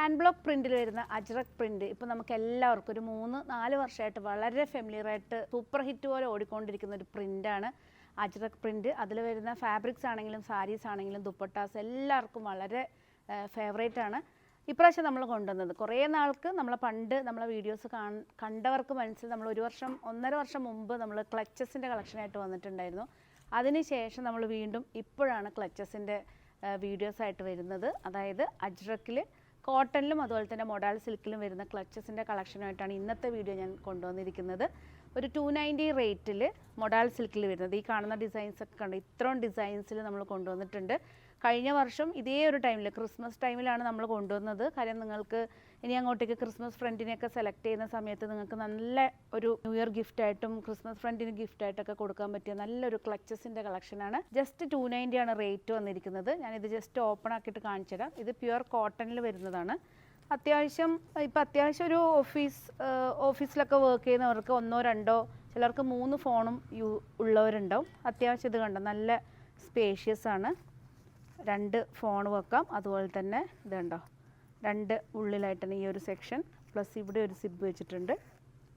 Hand block പ്രിന്റിൽ വരുന്ന ajrak print ഇപ്പോൾ നമുക്ക് എല്ലാവർക്കും ഒരു 3-4 വർഷമായിട്ട് വളരെ ഫെമിലിയർ ആയിട്ട് സൂപ്പർ ഹിറ്റ് പോലെ ഓടിക്കൊണ്ടിരിക്കുന്ന ഒരു പ്രിന്റാണ് അജ്രക് പ്രിന്റ്. അതിൽ വരുന്ന ഫാബ്രിക്സ് ആണെങ്കിലും സാരീസ് ആണെങ്കിലും ദുപ്പട്ടാസ് എല്ലാവർക്കും വളരെ ഫേവറേറ്റ് ആണ്. ഇപ്രാവശ്യം നമ്മൾ കൊണ്ടുവന്നത് കുറേ നാൾക്ക് നമ്മളെ വീഡിയോസ് കണ്ടവർക്ക് മനസ്സിൽ നമ്മൾ 1-1.5 വർഷം മുമ്പ് നമ്മൾ ക്ലച്ചസിൻ്റെ കളക്ഷനായിട്ട് വന്നിട്ടുണ്ടായിരുന്നു. അതിനുശേഷം നമ്മൾ വീണ്ടും ഇപ്പോഴാണ് ക്ലച്ചസിൻ്റെ വീഡിയോസായിട്ട് വരുന്നത്. അതായത് അജ്രക്കിൽ കോട്ടണിലും അതുപോലെ തന്നെ മൊഡാൾ സിൽക്കിലും വരുന്ന ക്ലച്ചസിൻ്റെ കളക്ഷനായിട്ടാണ് ഇന്നത്തെ വീഡിയോ ഞാൻ കൊണ്ടുവന്നിരിക്കുന്നത്. ഒരു 290 റേറ്റിൽ മൊഡാൾ സിൽക്കിൽ വരുന്നത് ഈ കാണുന്ന ഡിസൈൻസ് ഒക്കെ കണ്ട് ഇത്രയും ഡിസൈൻസിൽ നമ്മൾ കൊണ്ടുവന്നിട്ടുണ്ട്. കഴിഞ്ഞ വർഷം ഇതേ ഒരു ടൈമിൽ ക്രിസ്മസ് ടൈമിലാണ് നമ്മൾ കൊണ്ടുവന്നത്. കാര്യം നിങ്ങൾക്ക് ഇനി അങ്ങോട്ടേക്ക് ക്രിസ്മസ് ഫ്രണ്ടിനെയൊക്കെ സെലക്ട് ചെയ്യുന്ന സമയത്ത് നിങ്ങൾക്ക് നല്ല ഒരു ന്യൂ ഇയർ ഗിഫ്റ്റായിട്ടും ക്രിസ്മസ് ഫ്രണ്ടിന് ഗിഫ്റ്റായിട്ടൊക്കെ കൊടുക്കാൻ പറ്റിയ നല്ലൊരു ക്ലച്ചസിൻ്റെ കളക്ഷനാണ്. ജസ്റ്റ് 290 ആണ് റേറ്റ് വന്നിരിക്കുന്നത്. ഞാനിത് ജസ്റ്റ് ഓപ്പൺ ആക്കിയിട്ട് കാണിച്ചു തരാം. ഇത് പ്യുവർ കോട്ടണിൽ വരുന്നതാണ്. അത്യാവശ്യം ഒരു ഓഫീസിലൊക്കെ വർക്ക് ചെയ്യുന്നവർക്ക് 1-2 ചിലർക്ക് 3 ഫോണും ഉള്ളവരുണ്ടാവും. അത്യാവശ്യം ഇത് കണ്ടോ നല്ല സ്പേഷ്യസ് ആണ്. 2 ഫോൺ വെക്കാം. അതുപോലെ തന്നെ ഇതുണ്ടോ 2 ഉള്ളിലായിട്ട് തന്നെ ഈ ഒരു സെക്ഷൻ പ്ലസ് ഇവിടെ ഒരു സിബ് വെച്ചിട്ടുണ്ട്.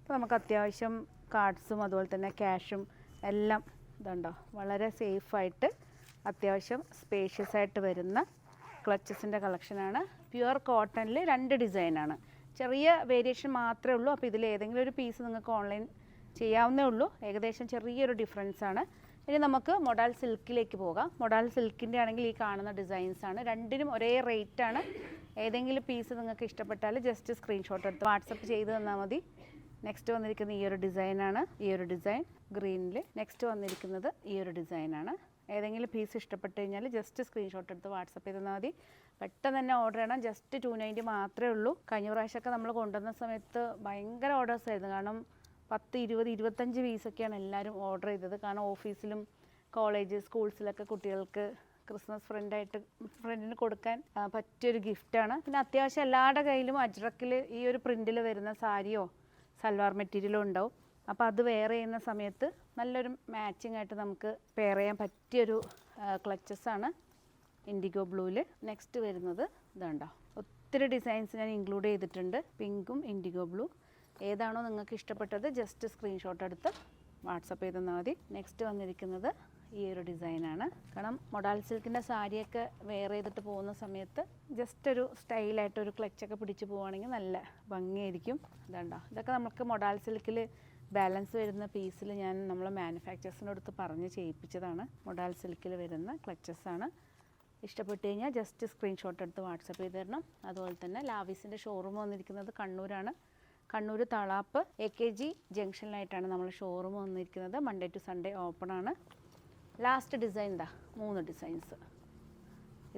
അപ്പോൾ നമുക്ക് അത്യാവശ്യം കാർഡ്സും അതുപോലെ തന്നെ ക്യാഷും എല്ലാം ഇതുണ്ടോ വളരെ സേഫായിട്ട് അത്യാവശ്യം സ്പേഷ്യസ് ആയിട്ട് വരുന്ന ക്ലച്ചസിൻ്റെ കളക്ഷനാണ്. പ്യുവർ കോട്ടണിൽ 2 ഡിസൈനാണ്. ചെറിയ വേരിയേഷൻ മാത്രമേ ഉള്ളൂ. അപ്പോൾ ഇതിൽ ഏതെങ്കിലും ഒരു പീസ് നിങ്ങൾക്ക് ഓൺലൈൻ ചെയ്യാവുന്നേ ഉള്ളൂ. ഏകദേശം ചെറിയൊരു ഡിഫറൻസ് ആണ്. ഇനി നമുക്ക് മൊഡാൾ സിൽക്കിലേക്ക് പോകാം. മൊഡാൾ സിൽക്കിൻ്റെ ആണെങ്കിൽ ഈ കാണുന്ന ഡിസൈൻസ് ആണ്. രണ്ടിനും ഒരേ റേറ്റ് ആണ്. ഏതെങ്കിലും പീസ് നിങ്ങൾക്ക് ഇഷ്ടപ്പെട്ടാൽ ജസ്റ്റ് സ്ക്രീൻഷോട്ട് എടുത്ത് വാട്സപ്പ് ചെയ്ത് തന്നാൽ മതി. നെക്സ്റ്റ് വന്നിരിക്കുന്നത് ഈ ഒരു ഡിസൈനാണ്. ഈ ഒരു ഡിസൈൻ ഗ്രീനിൽ. നെക്സ്റ്റ് വന്നിരിക്കുന്നത് ഈ ഒരു ഡിസൈനാണ്. ഏതെങ്കിലും പീസ് ഇഷ്ടപ്പെട്ട് കഴിഞ്ഞാൽ ജസ്റ്റ് സ്ക്രീൻഷോട്ട് എടുത്ത് വാട്സപ്പ് ചെയ്ത് തന്നാൽ മതി. പെട്ടെന്ന് തന്നെ ഓർഡർ ചെയ്യണം. ജസ്റ്റ് 290 മാത്രമേ ഉള്ളൂ. കഴിഞ്ഞ പ്രാവശ്യമൊക്കെ നമ്മൾ കൊണ്ടുവന്ന സമയത്ത് ഭയങ്കര ഓർഡേഴ്സ് ആയിരുന്നു. കാരണം 10, 20, 25 പീസൊക്കെയാണ് എല്ലാവരും ഓർഡർ ചെയ്തത്. കാരണം ഓഫീസിലും കോളേജ് സ്കൂൾസിലൊക്കെ കുട്ടികൾക്ക് ക്രിസ്മസ് ഫ്രണ്ടിന് കൊടുക്കാൻ പറ്റിയൊരു ഗിഫ്റ്റാണ്. പിന്നെ അത്യാവശ്യം എല്ലാവരുടെ കയ്യിലും അജ്രക്കിൽ ഈ ഒരു പ്രിൻറ്റിൽ വരുന്ന സാരിയോ സൽവാർ മെറ്റീരിയലോ ഉണ്ടാവും. അപ്പോൾ അത് വെയർ ചെയ്യുന്ന സമയത്ത് നല്ലൊരു മാച്ചിങ് ആയിട്ട് നമുക്ക് പെയർ ചെയ്യാൻ പറ്റിയൊരു ക്ലച്ചസാണ് ഇൻഡിഗോ ബ്ലൂവിൽ. നെക്സ്റ്റ് വരുന്നത് ഇതുണ്ടോ ഒത്തിരി ഡിസൈൻസ് ഞാൻ ഇൻക്ലൂഡ് ചെയ്തിട്ടുണ്ട്. പിങ്കും ഇൻഡിഗോ ബ്ലൂ ഏതാണോ നിങ്ങൾക്ക് ഇഷ്ടപ്പെട്ടത് ജസ്റ്റ് സ്ക്രീൻഷോട്ട് എടുത്ത് വാട്സപ്പ് ചെയ്ത് തന്നാൽ മതി. നെക്സ്റ്റ് വന്നിരിക്കുന്നത് ഈ ഒരു ഡിസൈനാണ്. കാരണം മൊഡാൾ സിൽക്കിൻ്റെ സാരിയൊക്കെ വെയർ ചെയ്തിട്ട് പോകുന്ന സമയത്ത് ജസ്റ്റ് ഒരു സ്റ്റൈലായിട്ടൊരു ക്ലച്ചൊക്കെ പിടിച്ച് പോവുകയാണെങ്കിൽ നല്ല ഭംഗിയായിരിക്കും. ഇതുണ്ടോ ഇതൊക്കെ നമുക്ക് മൊഡാൾ സിൽക്കിൽ ബാലൻസ് വരുന്ന പീസിൽ ഞാൻ നമ്മളെ മാനുഫാക്ചേഴ്സിനടുത്ത് പറഞ്ഞ് ചെയ്യിപ്പിച്ചതാണ്. മൊഡാൾ സിൽക്കിൽ വരുന്ന ക്ലച്ചസാണ്. ഇഷ്ടപ്പെട്ട് കഴിഞ്ഞാൽ ജസ്റ്റ് സ്ക്രീൻഷോട്ട് എടുത്ത് വാട്സപ്പ് ചെയ്ത് തരണം. അതുപോലെ തന്നെ ലാവിസിൻ്റെ ഷോറൂം വന്നിരിക്കുന്നത് കണ്ണൂരാണ്. കണ്ണൂർ തളാപ്പ് AKG ജംഗ്ഷനിലായിട്ടാണ് നമ്മൾ ഷോറൂം വന്നിരിക്കുന്നത്. മൺഡേ ടു സൺഡേ ഓപ്പൺ ആണ്. ലാസ്റ്റ് ഡിസൈൻ 3 ഡിസൈൻസ്,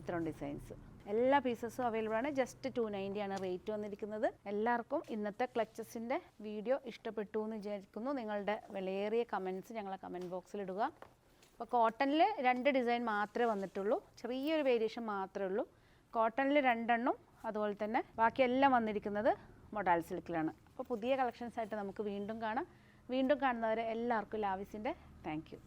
ഇത്രയും ഡിസൈൻസ് എല്ലാ പീസസും അവൈലബിൾ ആണ്. ജസ്റ്റ് 290 ആണ് റേറ്റ് വന്നിരിക്കുന്നത്. എല്ലാവർക്കും ഇന്നത്തെ ക്ലച്ചസിൻ്റെ വീഡിയോ ഇഷ്ടപ്പെട്ടു എന്ന് വിചാരിക്കുന്നു. നിങ്ങളുടെ വിലയേറിയ കമൻറ്റ്സ് ഞങ്ങളെ കമൻറ്റ് ബോക്സിൽ ഇടുക. അപ്പോൾ കോട്ടണിൽ 2 ഡിസൈൻ മാത്രമേ വന്നിട്ടുള്ളൂ. ചെറിയൊരു വേരിയേഷൻ മാത്രമേ ഉള്ളൂ. കോട്ടണിൽ 2 എണ്ണം, അതുപോലെ തന്നെ ബാക്കിയെല്ലാം വന്നിരിക്കുന്നത് മൊഡാൾ സിൽക്കിലാണ്. അപ്പോൾ പുതിയ കളക്ഷൻസ് ആയിട്ട് നമുക്ക് വീണ്ടും കാണാം. വീണ്ടും കാണുന്നവരെ എല്ലാവർക്കും ലാവിസിൻ്റെ താങ്ക് യു.